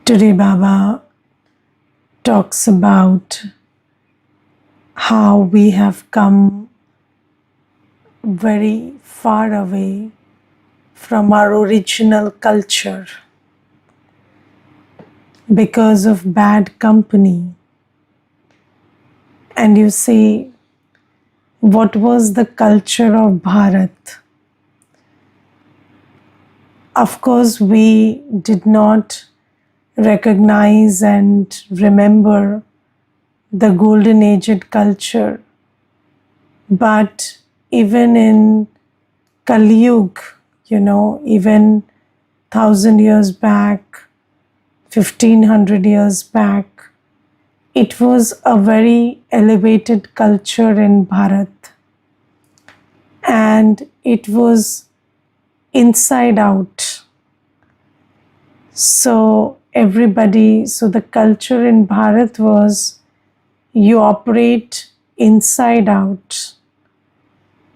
Today, Baba talks about how we have come very far away from our original culture because of bad company. And you see, what was the culture of Bharat? Of course, we did not recognize and remember the golden aged culture. But even in Kali Yuga, even 1,000 years back, 1,500 years back, it was a very elevated culture in Bharat. And it was inside out. So the culture in Bharat was you operate inside out.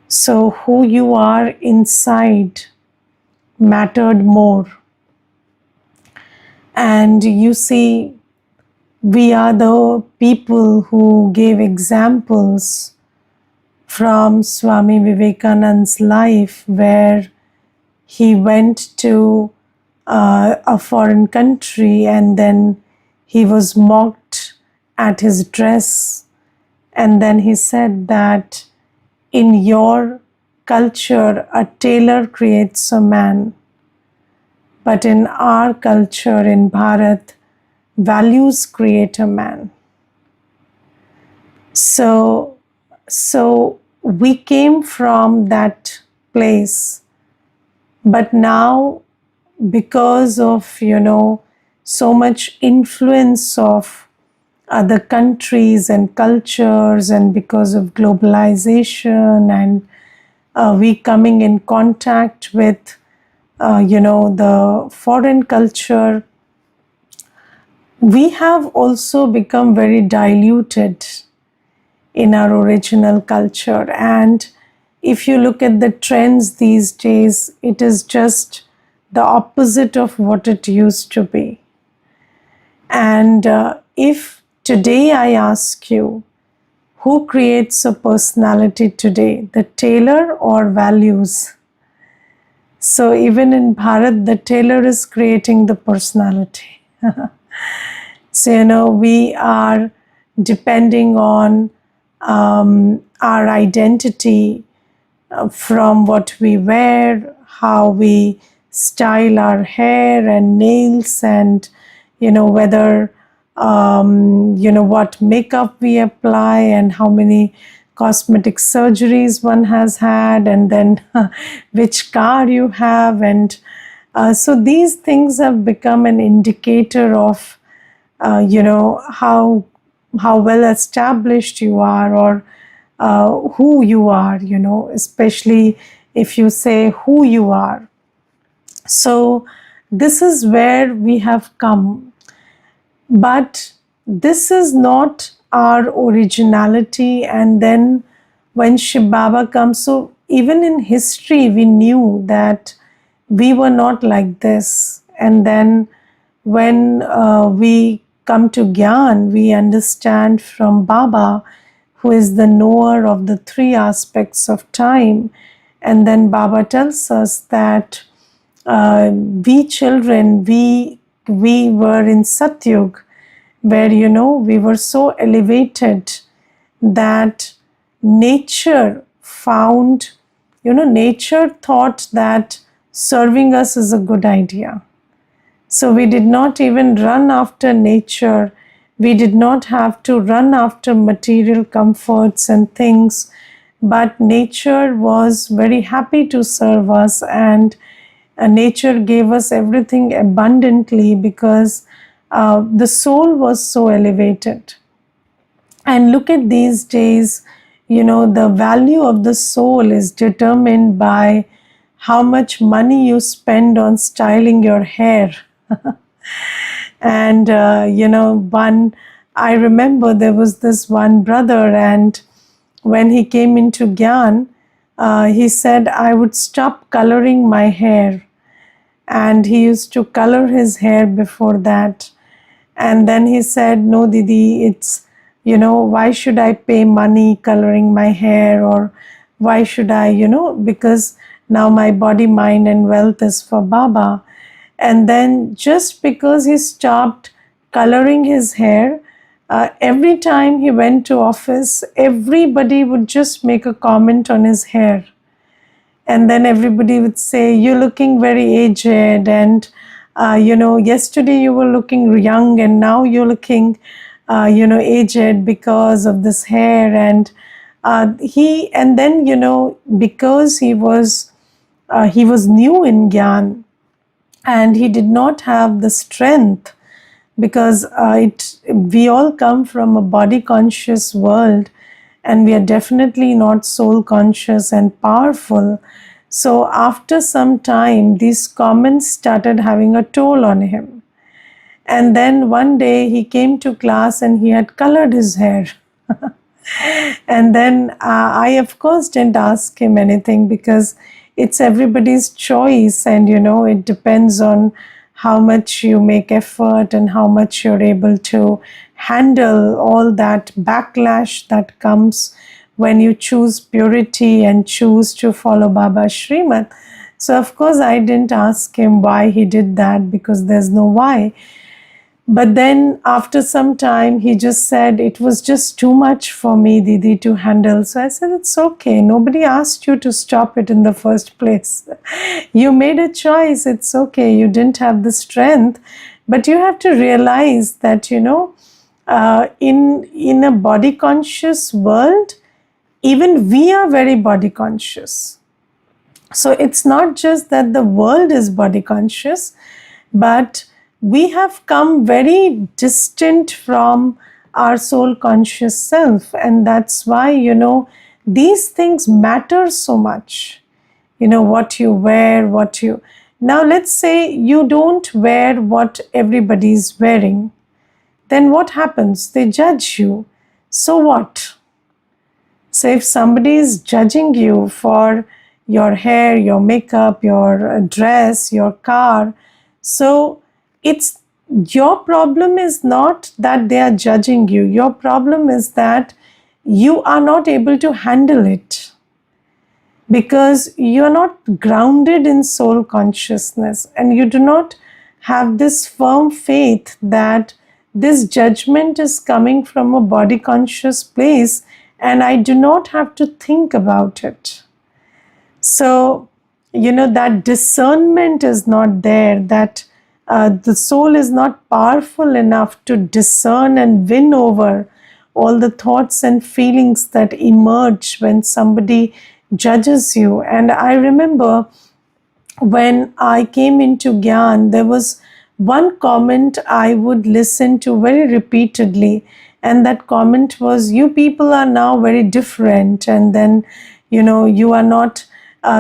So who you are inside mattered more. And you see, we are the people who gave examples from Swami Vivekananda's life, where he went to a foreign country and then he was mocked at his dress. And then he said that in your culture, a tailor creates a man. But in our culture, in Bharat, values create a man. So we came from that place. But now, because of, so much influence of other countries and cultures, and because of globalization and we coming in contact with, the foreign culture, we have also become very diluted in our original culture. And if you look at the trends these days, it is just the opposite of what it used to be. And if today I ask you, who creates a personality today, the tailor or values? So even in Bharat, the tailor is creating the personality. So, we are depending on our identity from what we wear, how we style our hair and nails, and whether what makeup we apply, and how many cosmetic surgeries one has had, and then which car you have. And so these things have become an indicator of how well established you are, or who you are, especially if you say who you are. So this is where we have come. But this is not our originality. And then when Shiv Baba comes, so even in history, we knew that we were not like this. And then when we come to Gyan, we understand from Baba, who is the knower of the three aspects of time. And then Baba tells us that we children, we were in Satyug, where, we were so elevated that nature found, nature thought that serving us is a good idea. So we did not even run after nature. We did not have to run after material comforts and things, but nature was very happy to serve us, and nature gave us everything abundantly because the soul was so elevated. And look at these days, the value of the soul is determined by how much money you spend on styling your hair. And I remember there was this one brother, and when he came into Gyan, he said, I would stop coloring my hair. And he used to color his hair before that. And then he said, no, Didi, it's, why should I pay money coloring my hair, or why should I, because now my body, mind, and wealth is for Baba. And then just because he stopped coloring his hair, every time he went to office, everybody would just make a comment on his hair. And then everybody would say, you're looking very aged, and yesterday you were looking young, and now you're looking aged because of this hair. And because he was new in Gyan, and he did not have the strength, because we all come from a body conscious world, and we are definitely not soul conscious and powerful. So after some time, these comments started having a toll on him. And then one day he came to class and he had colored his hair. And then I, of course, didn't ask him anything, because it's everybody's choice, and it depends on how much you make effort and how much you're able to handle all that backlash that comes when you choose purity and choose to follow Baba's Srimad. So, of course, I didn't ask him why he did that, because there's no why. But then after some time, he just said, it was just too much for me, Didi, to handle. So I said, it's okay. Nobody asked you to stop it in the first place. You made a choice. It's okay. You didn't have the strength. But you have to realize that, in a body conscious world, even we are very body conscious. So it's not just that the world is body conscious, but we have come very distant from our soul conscious self. And that's why, these things matter so much. What you wear, now let's say you don't wear what everybody's wearing. Then what happens? They judge you. So what? So if somebody is judging you for your hair, your makeup, your dress, your car, so it's your problem is not that they are judging you. Your problem is that you are not able to handle it, because you are not grounded in soul consciousness, and you do not have this firm faith that this judgment is coming from a body conscious place, and I do not have to think about it. So, that discernment is not there, that the soul is not powerful enough to discern and win over all the thoughts and feelings that emerge when somebody judges you. And I remember when I came into Gyan, there was one comment I would listen to very repeatedly. And that comment was, you people are now very different. And then, you are not,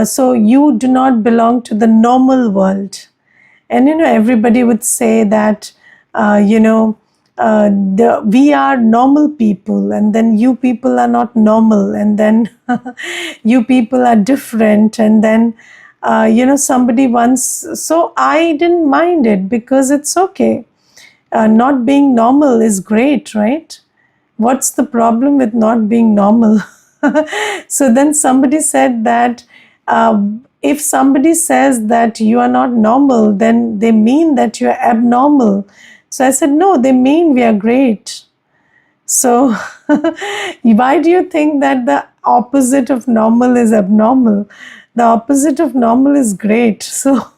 so you do not belong to the normal world. And, everybody would say that, we are normal people, and then you people are not normal, and then you people are different, and then somebody once, so I didn't mind it, because it's okay. Not being normal is great, right? What's the problem with not being normal? So then somebody said that if somebody says that you are not normal, then they mean that you are abnormal. So I said, no, they mean we are great. So why do you think that the opposite of normal is abnormal? The opposite of normal is great. So,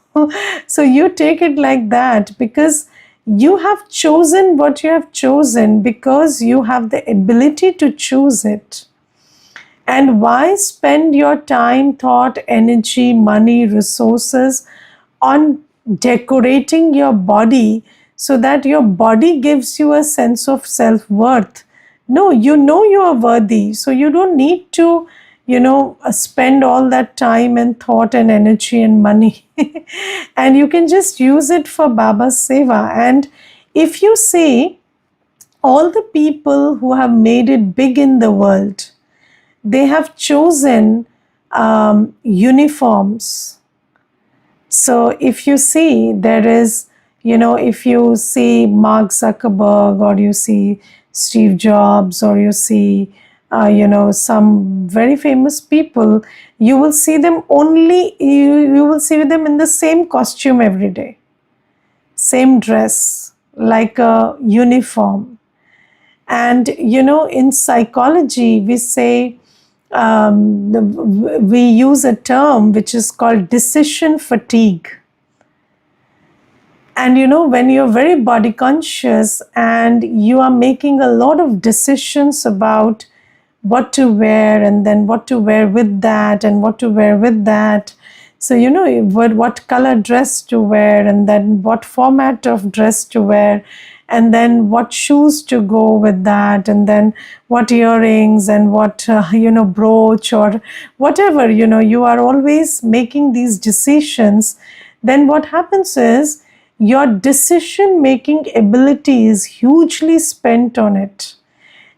so you take it like that, because you have chosen what you have chosen, because you have the ability to choose it. And why spend your time, thought, energy, money, resources on decorating your body so that your body gives you a sense of self-worth? No, you know you are worthy, so you don't need to, spend all that time and thought and energy and money. And you can just use it for Baba's seva. And if you see, all the people who have made it big in the world, they have chosen uniforms. So if you see, there is, if you see Mark Zuckerberg, or you see Steve Jobs, or you see, some very famous people, you will see them you will see them in the same costume every day, same dress, like a uniform. And in psychology, we say, we use a term which is called decision fatigue. And when you're very body conscious and you are making a lot of decisions about what to wear, and then what to wear with that, and what to wear with that. So, what color dress to wear, and then what format of dress to wear, and then what shoes to go with that, and then what earrings, and what, brooch, or whatever, you are always making these decisions. Then what happens is your decision making ability is hugely spent on it.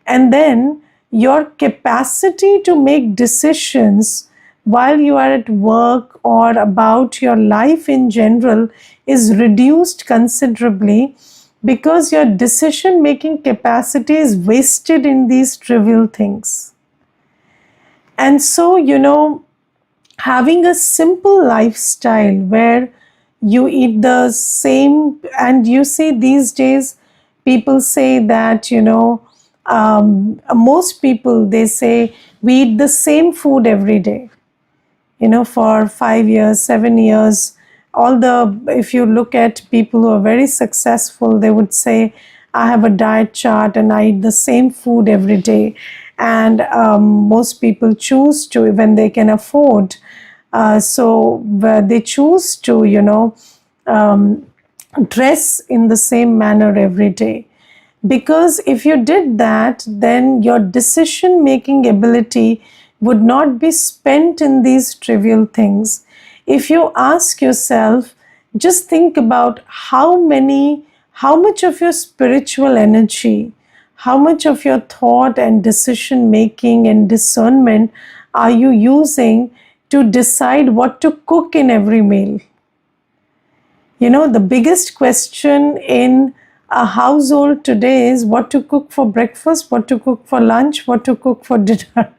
And then your capacity to make decisions while you are at work or about your life in general is reduced considerably, because your decision making capacity is wasted in these trivial things. And so, having a simple lifestyle where you eat the same, and you see these days people say that, most people, they say we eat the same food every day, for 5 years, 7 years. If you look at people who are very successful, they would say, I have a diet chart and I eat the same food every day. And most people choose to, when they can afford, so they choose to, dress in the same manner every day. Because if you did that, then your decision making ability would not be spent in these trivial things. If you ask yourself, just think about how much of your spiritual energy, how much of your thought and decision making and discernment are you using to decide what to cook in every meal? The biggest question in a household today is what to cook for breakfast, what to cook for lunch, what to cook for dinner.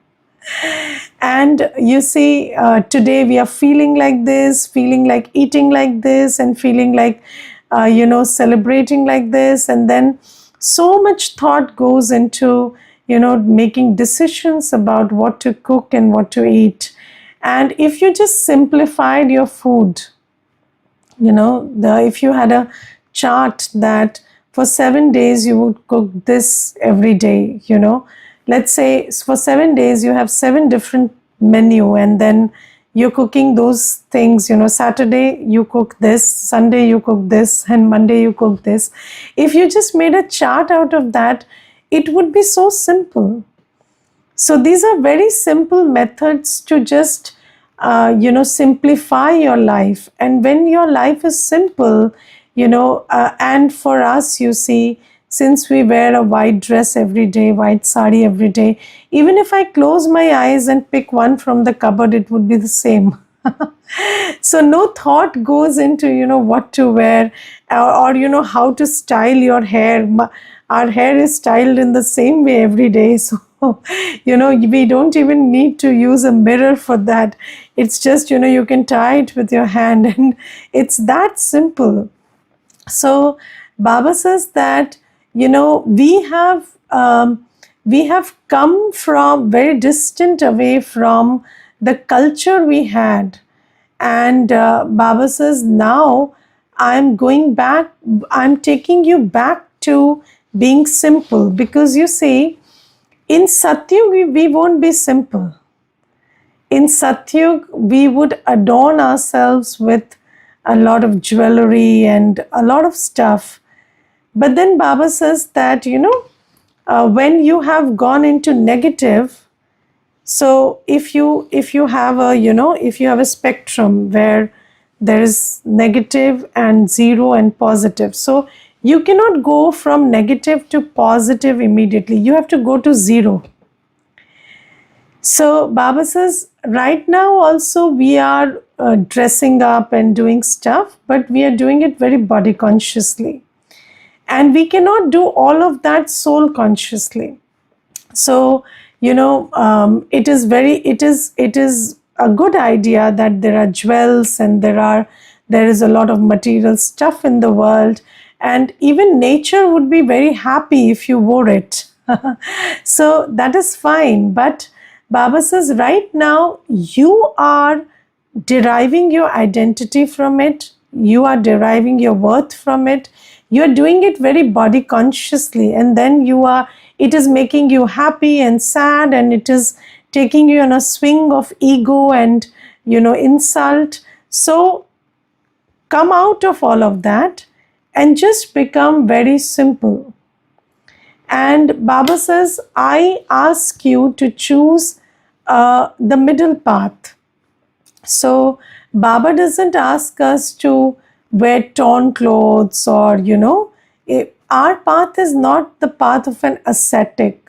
And you see, today we are feeling like this, feeling like eating like this, and feeling like, celebrating like this. And then so much thought goes into, making decisions about what to cook and what to eat. And if you just simplified your food, if you had a chart that for 7 days you would cook this every day, let's say for 7 days you have 7 different menu, and then you're cooking those things, Saturday you cook this, Sunday you cook this, and Monday you cook this. If you just made a chart out of that, it would be so simple. So these are very simple methods to just simplify your life. And when your life is simple, and for us, you see, since we wear a white dress every day, white sari every day, even if I close my eyes and pick one from the cupboard, it would be the same. So no thought goes into, what to wear, or how to style your hair. Our hair is styled in the same way every day. So, we don't even need to use a mirror for that. It's just, you can tie it with your hand, and it's that simple. So Baba says that, we have come from very distant away from the culture we had. And Baba says, now I'm going back, I'm taking you back to being simple. Because you see, in Satyug, we won't be simple. In Satyug, we would adorn ourselves with a lot of jewelry and a lot of stuff. But then Baba says that, when you have gone into negative, so if you have a spectrum where there is negative and zero and positive, so you cannot go from negative to positive immediately. You have to go to zero. So Baba says, right now also we are dressing up and doing stuff, but we are doing it very body consciously. And we cannot do all of that soul consciously. So, it is a good idea that there are jewels and there is a lot of material stuff in the world, and even nature would be very happy if you wore it. So that is fine, but Baba says right now you are deriving your identity from it, you are deriving your worth from it, you're doing it very body consciously, and then it is making you happy and sad, and it is taking you on a swing of ego and insult. So come out of all of that and just become very simple. And Baba says, I ask you to choose the middle path. So Baba doesn't ask us to wear torn clothes or, our path is not the path of an ascetic.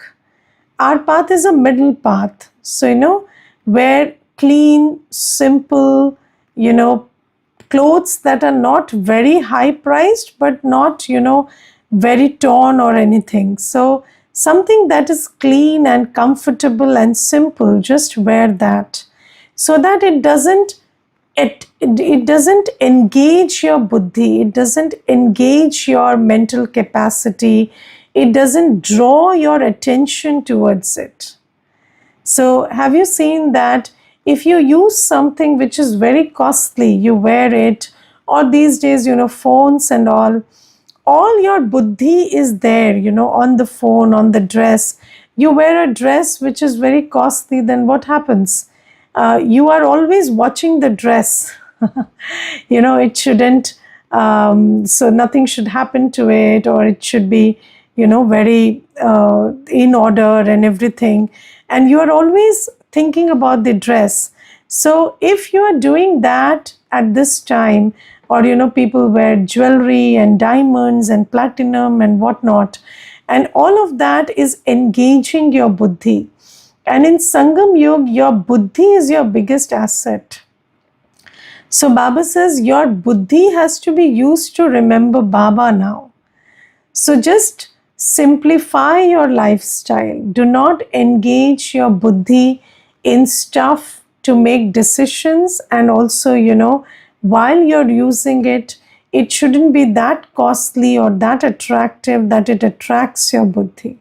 Our path is a middle path. So, wear clean, simple, clothes that are not very high priced, but not, very torn or anything. So, something that is clean and comfortable and simple, just wear that, so that it doesn't engage your buddhi, it doesn't engage your mental capacity, it doesn't draw your attention towards it. So have you seen that if you use something which is very costly, you wear it, or these days, phones and all your buddhi is there, on the phone, on the dress. You wear a dress which is very costly, then what happens? You are always watching the dress. It shouldn't, so nothing should happen to it, or it should be, very in order and everything. And you are always thinking about the dress. So if you are doing that at this time, or people wear jewelry and diamonds and platinum and whatnot, and all of that is engaging your buddhi. And in Sangam Yoga, your buddhi is your biggest asset. So Baba says your buddhi has to be used to remember Baba now. So just simplify your lifestyle. Do not engage your buddhi in stuff to make decisions, and also, while you're using it, it shouldn't be that costly or that attractive that it attracts your buddhi.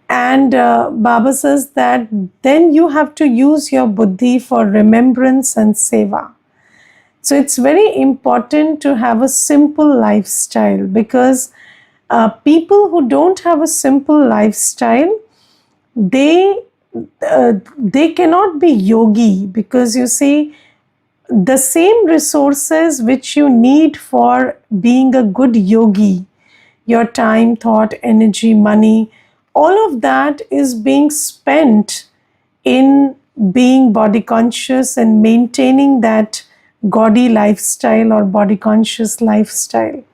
And Baba says that then you have to use your buddhi for remembrance and seva. So it's very important to have a simple lifestyle, because people who don't have a simple lifestyle, they cannot be yogi, because you see, the same resources which you need for being a good yogi, your time, thought, energy, money, all of that is being spent in being body conscious and maintaining that gaudy lifestyle or body conscious lifestyle.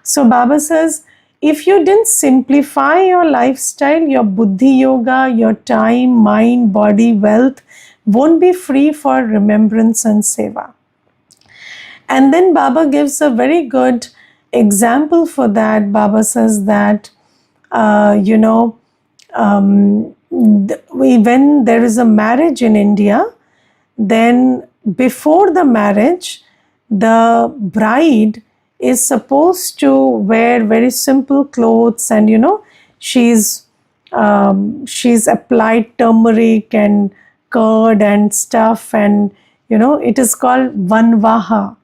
So Baba says, if you didn't simplify your lifestyle, your buddhi yoga, your time, mind, body, wealth won't be free for remembrance and seva. And then Baba gives a very good example for that. Baba says that, when there is a marriage in India, then before the marriage, the bride is supposed to wear very simple clothes, and she's applied turmeric and curd and stuff, and it is called vanvaha.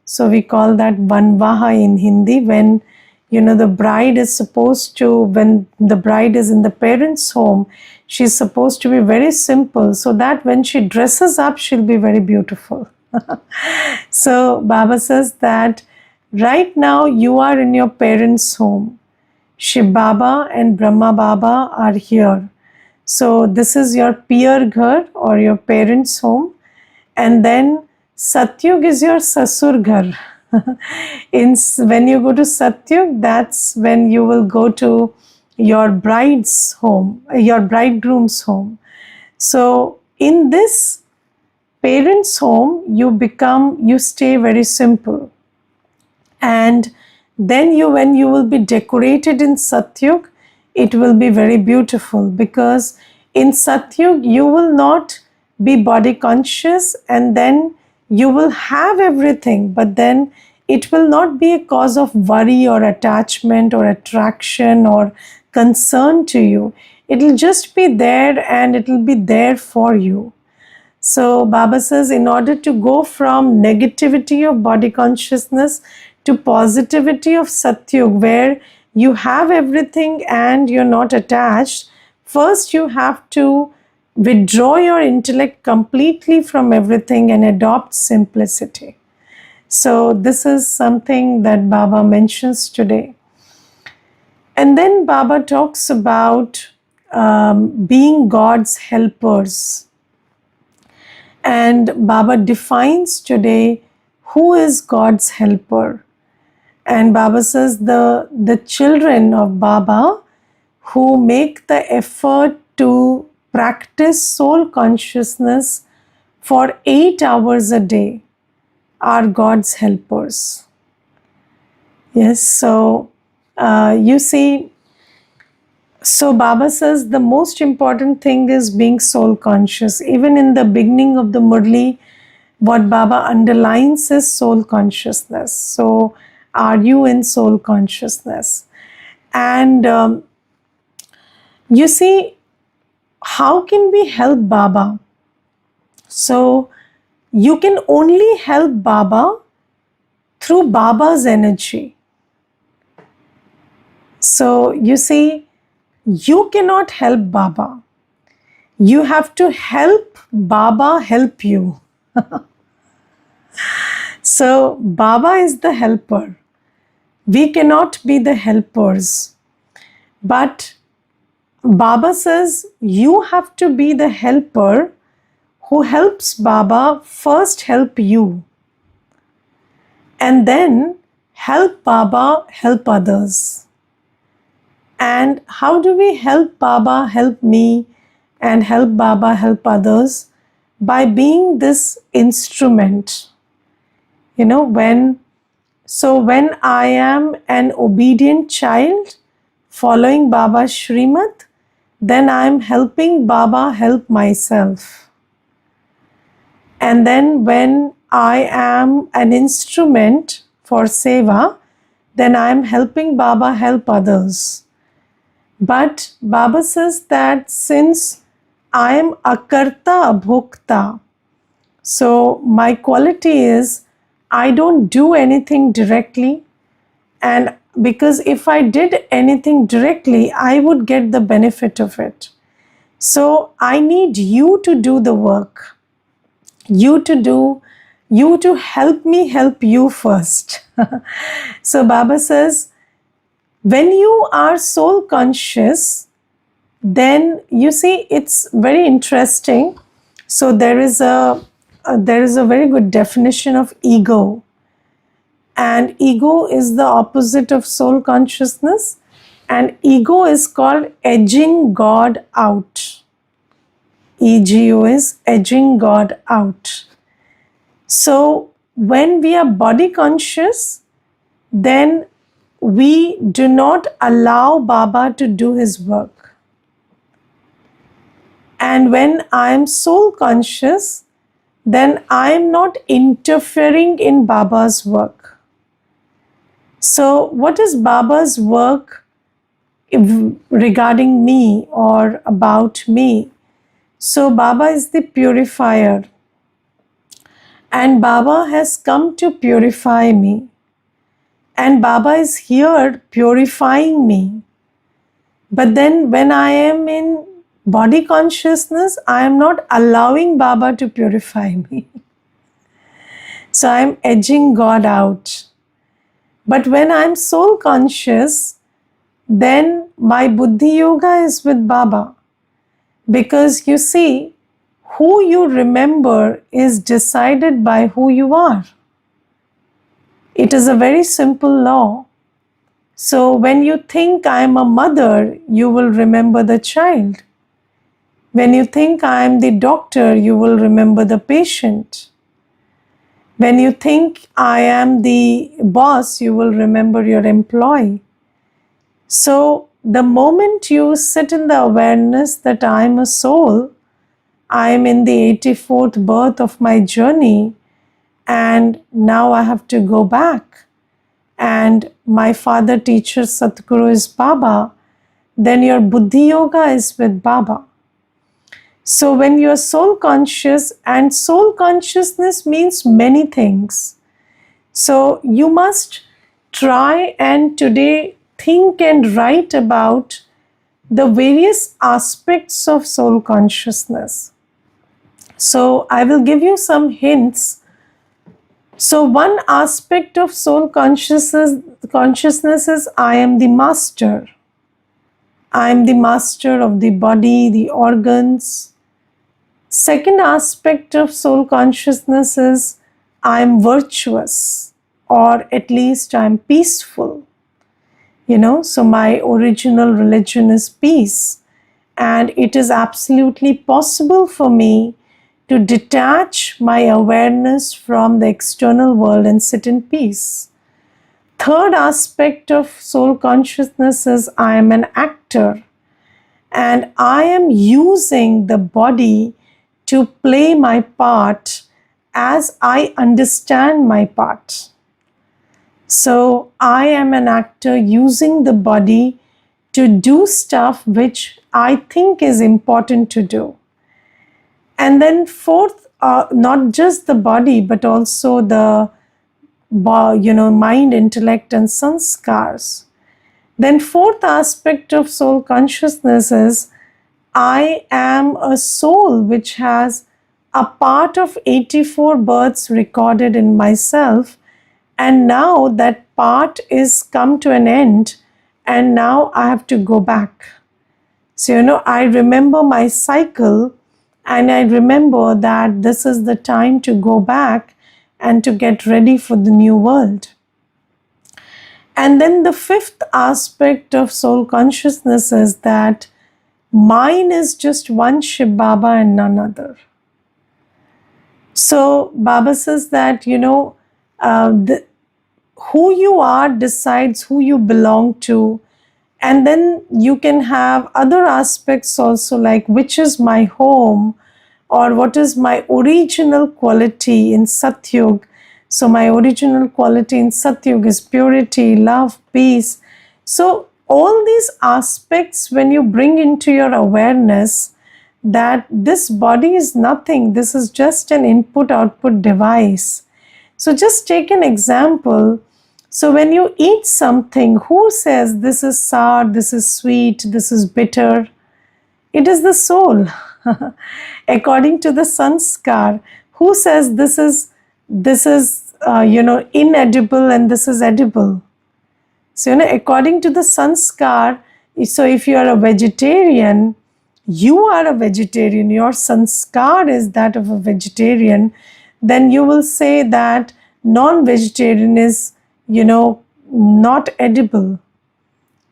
So we call that vanvaha in Hindi, when the bride is supposed to, when the bride is in the parents' home, she's supposed to be very simple, so that when she dresses up, she'll be very beautiful. So Baba says that right now you are in your parents' home. Shiv Baba and Brahma Baba are here. So this is your Piyar Ghar, or your parents' home. And then Satyug is your Sasur Ghar. When you go to Satyug, that's when you will go to your bride's home, your bridegroom's home. So in this parents' home, you stay very simple. And then when you will be decorated in Satyug, it will be very beautiful, because in Satyug you will not be body conscious, and then you will have everything, but then it will not be a cause of worry or attachment or attraction or concern to you. It will just be there, and it will be there for you. So Baba says, in order to go from negativity of body consciousness to positivity of Satyug, where you have everything and you're not attached, first you have to withdraw your intellect completely from everything and adopt simplicity. So this is something that Baba mentions today. And then Baba talks about being God's helpers. And Baba defines today who is God's helper. And Baba says the children of Baba who make the effort to practice soul consciousness for 8 hours a day are God's helpers. Yes, so you see, so Baba says the most important thing is being soul conscious. Even in the beginning of the Murli, what Baba underlines is soul consciousness. So are you in soul consciousness? And you see, how can we help Baba? So you can only help Baba through Baba's energy. So you see, you cannot help Baba. You have to help Baba help you. So Baba is the helper. We cannot be the helpers. But Baba says you have to be the helper who helps Baba first help you. And then help Baba help others. And how do we help Baba help me and help Baba help others? By being this instrument. You know, when I am an obedient child following Baba's Shrimad, then I am helping Baba help myself. And then when I am an instrument for seva, then I am helping Baba help others. But Baba says that since I am akarta abhokta, so my quality is I don't do anything directly, and because if I did anything directly, I would get the benefit of it. So I need you to do the work. You to help me help you first. So Baba says, when you are soul conscious, then you see it's very interesting. So there is a very good definition of ego. And ego is the opposite of soul consciousness. And ego is called edging God out. Ego is edging God out. So when we are body conscious, then we do not allow Baba to do his work. And when I am soul conscious, then I am not interfering in Baba's work. So what is Baba's work regarding me or about me? So Baba is the purifier. And Baba has come to purify me. And Baba is here purifying me. But then when I am in body consciousness, I am not allowing Baba to purify me. So I am edging God out. But when I am soul conscious, then my Buddhi Yoga is with Baba. Because you see, who you remember is decided by who you are. It is a very simple law. So when you think I am a mother, you will remember the child. When you think I am the doctor, you will remember the patient. When you think I am the boss, you will remember your employee. So the moment you sit in the awareness that I am a soul, I am in the 84th birth of my journey, and now I have to go back. And my father teacher Satguru is Baba, then your Buddhi Yoga is with Baba. So when you are soul conscious, and soul consciousness means many things. So you must try and today think and write about the various aspects of soul consciousness. So I will give you some hints. So one aspect of soul consciousness is I am the master. I am the master of the body, the organs. Second aspect of soul consciousness is I am virtuous, or at least I am peaceful. So my original religion is peace, and it is absolutely possible for me to detach my awareness from the external world and sit in peace. Third aspect of soul consciousness is I am an actor, and I am using the body to play my part as I understand my part. So I am an actor using the body to do stuff which I think is important to do. And then fourth, not just the body, but also the mind, intellect, and sanskars. Then fourth aspect of soul consciousness is I am a soul which has a part of 84 births recorded in myself, and now that part is come to an end, and now I have to go back. So I remember my cycle, and I remember that this is the time to go back and to get ready for the new world. And then the fifth aspect of soul consciousness is that mine is just one Shiv Baba and none other. So Baba says that, who you are decides who you belong to. And then you can have other aspects also, like which is my home, or what is my original quality in Satyug. So my original quality in Satyug is purity, love, peace. So all these aspects, when you bring into your awareness that this body is nothing, this is just an input-output device. So just take an example. So when you eat something, who says this is sour, this is sweet, this is bitter? It is the soul. According to the sanskar, who says this is inedible and this is edible? So according to the sanskar, so if you are a vegetarian, you are a vegetarian, your sanskar is that of a vegetarian, then you will say that non-vegetarian is not edible.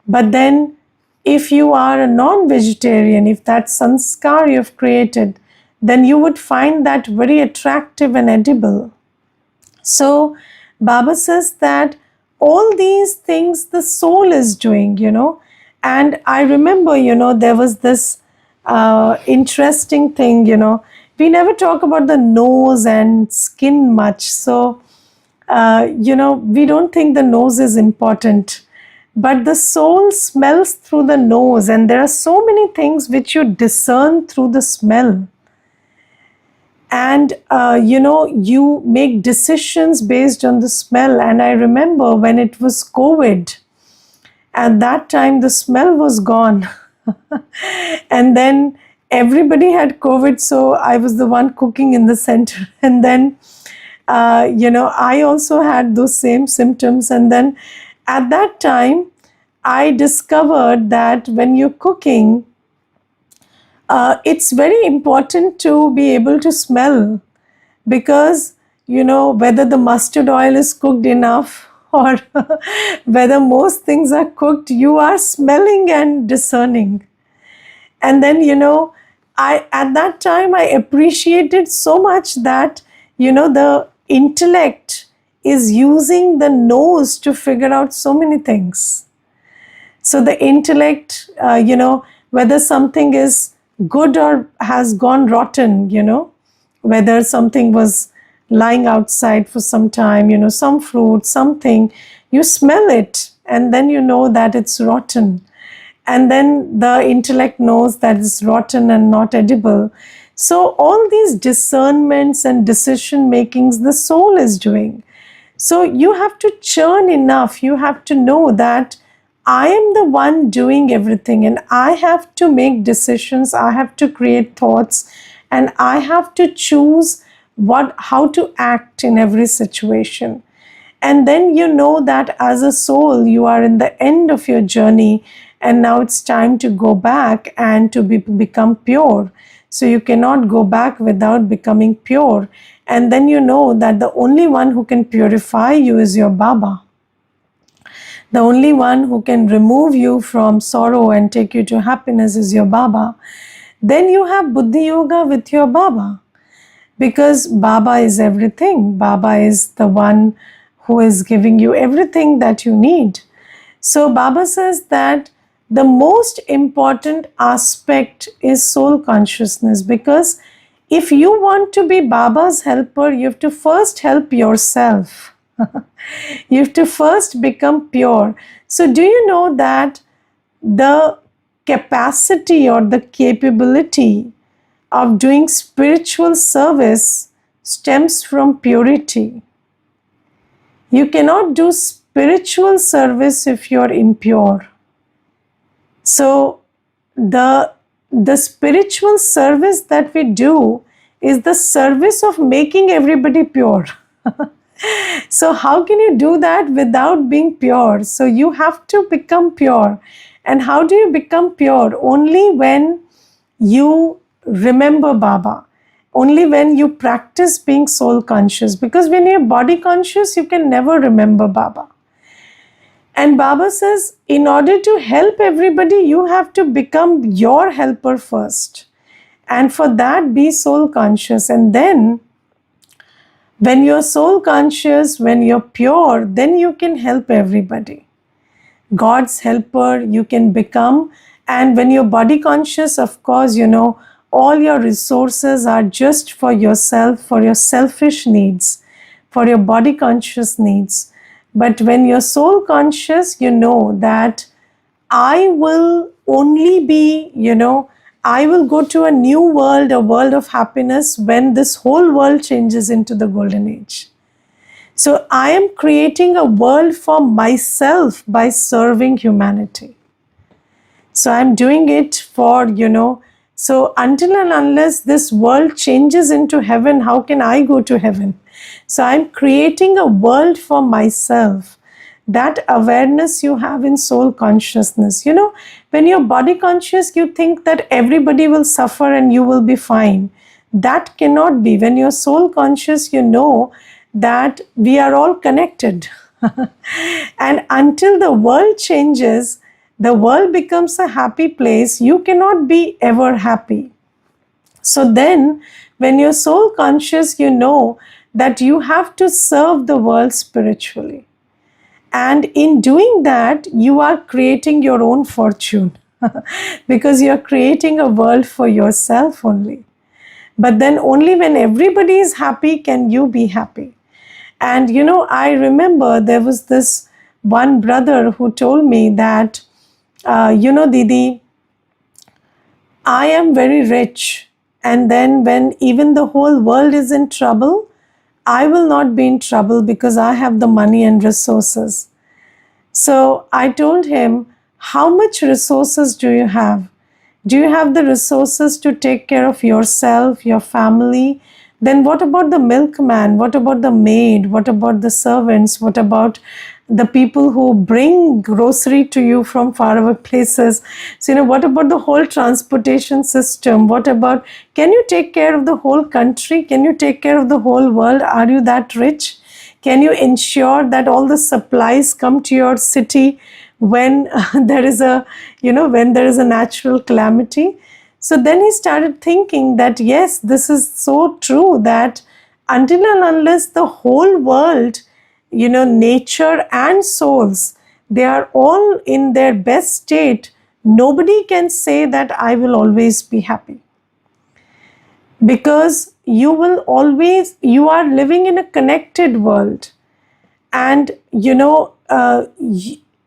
But then if you are a non-vegetarian, if that sanskar you have created, then you would find that very attractive and edible. So Baba says that all these things the soul is doing, and I remember, there was this interesting thing, we never talk about the nose and skin much. So we don't think the nose is important, but the soul smells through the nose, and there are so many things which you discern through the smell. And you make decisions based on the smell. And I remember when it was COVID, at that time the smell was gone. And then everybody had COVID, so I was the one cooking in the center. And then I also had those same symptoms. And then at that time, I discovered that when you're cooking, it's very important to be able to smell, because whether the mustard oil is cooked enough or whether most things are cooked, you are smelling and discerning. And then at that time I appreciated so much that, the intellect is using the nose to figure out so many things. So the intellect, whether something is good or has gone rotten, whether something was lying outside for some time, some fruit, something, you smell it and then you know that it's rotten. And then the intellect knows that it's rotten and not edible. So all these discernments and decision makings the soul is doing. So you have to churn enough. You have to know that I am the one doing everything and I have to make decisions. I have to create thoughts and I have to choose how to act in every situation. And then you know that as a soul, you are in the end of your journey and now it's time to go back and to become pure. So you cannot go back without becoming pure. And then you know that the only one who can purify you is your Baba. The only one who can remove you from sorrow and take you to happiness is your Baba. Then you have Buddhi Yoga with your Baba. Because Baba is everything. Baba is the one who is giving you everything that you need. So Baba says that the most important aspect is soul consciousness, because if you want to be Baba's helper, you have to first help yourself. You have to first become pure. So do you know that the capacity or the capability of doing spiritual service stems from purity? You cannot do spiritual service if you're impure. So the spiritual service that we do is the service of making everybody pure. So how can you do that without being pure? So you have to become pure. And how do you become pure? Only when you remember Baba. Only when you practice being soul conscious. Because when you're body conscious, you can never remember Baba. And Baba says, in order to help everybody, you have to become your helper first. And for that, be soul conscious. And then, when you're soul conscious, when you're pure, then you can help everybody. God's helper you can become. And when you're body conscious, of course, all your resources are just for yourself, for your selfish needs, for your body conscious needs. But when you're soul conscious, you know that I will only be, I will go to a new world, a world of happiness, when this whole world changes into the golden age. So I am creating a world for myself by serving humanity. So I'm doing it for, so until and unless this world changes into heaven, how can I go to heaven? So I'm creating a world for myself. That awareness you have in soul consciousness. When you're body conscious, you think that everybody will suffer and you will be fine. That cannot be. When you're soul conscious, you know that we are all connected. And until the world changes, the world becomes a happy place, you cannot be ever happy. So then, when you're soul conscious, you know that you have to serve the world spiritually. And in doing that, you are creating your own fortune because you're creating a world for yourself only. But then only when everybody is happy can you be happy. And I remember there was this one brother who told me that, Didi, I am very rich. And then when even the whole world is in trouble, I will not be in trouble because I have the money and resources. So I told him, how much resources do you have? Do you have the resources to take care of yourself, your family? Then what about the milkman? What about the maid? What about the servants? What about the people who bring grocery to you from faraway places? So, what about the whole transportation system? What about, can you take care of the whole country? Can you take care of the whole world? Are you that rich? Can you ensure that all the supplies come to your city when there is a, when there is a natural calamity? So then he started thinking that yes, this is so true, that until and unless the whole world, nature and souls, they are all in their best state, nobody can say that I will always be happy. Because you are living in a connected world. And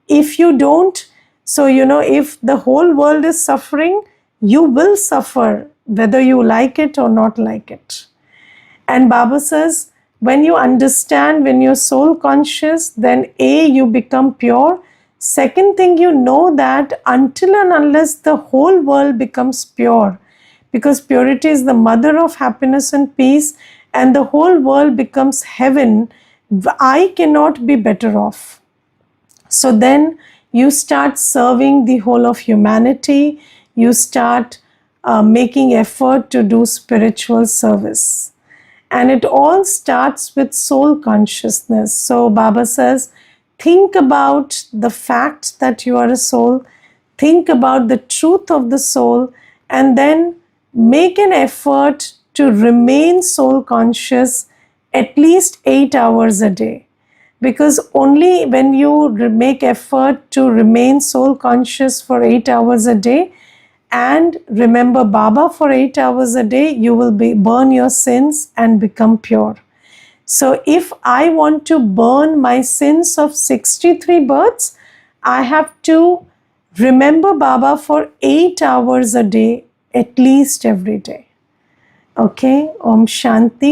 if you don't, so if the whole world is suffering, you will suffer whether you like it or not like it. And Baba says, when you understand, when you're soul conscious, then you become pure. Second thing, that until and unless the whole world becomes pure, because purity is the mother of happiness and peace, and the whole world becomes heaven, I cannot be better off. So then you start serving the whole of humanity, you start making effort to do spiritual service. And it all starts with soul consciousness. So Baba says, think about the fact that you are a soul, think about the truth of the soul, and then make an effort to remain soul conscious at least 8 hours a day. Because only when you make effort to remain soul conscious for 8 hours a day and remember Baba for 8 hours a day, you will burn your sins and become pure. So if I want to burn my sins of 63 births, I have to remember Baba for 8 hours a day, at least every day. Okay, Om Shanti.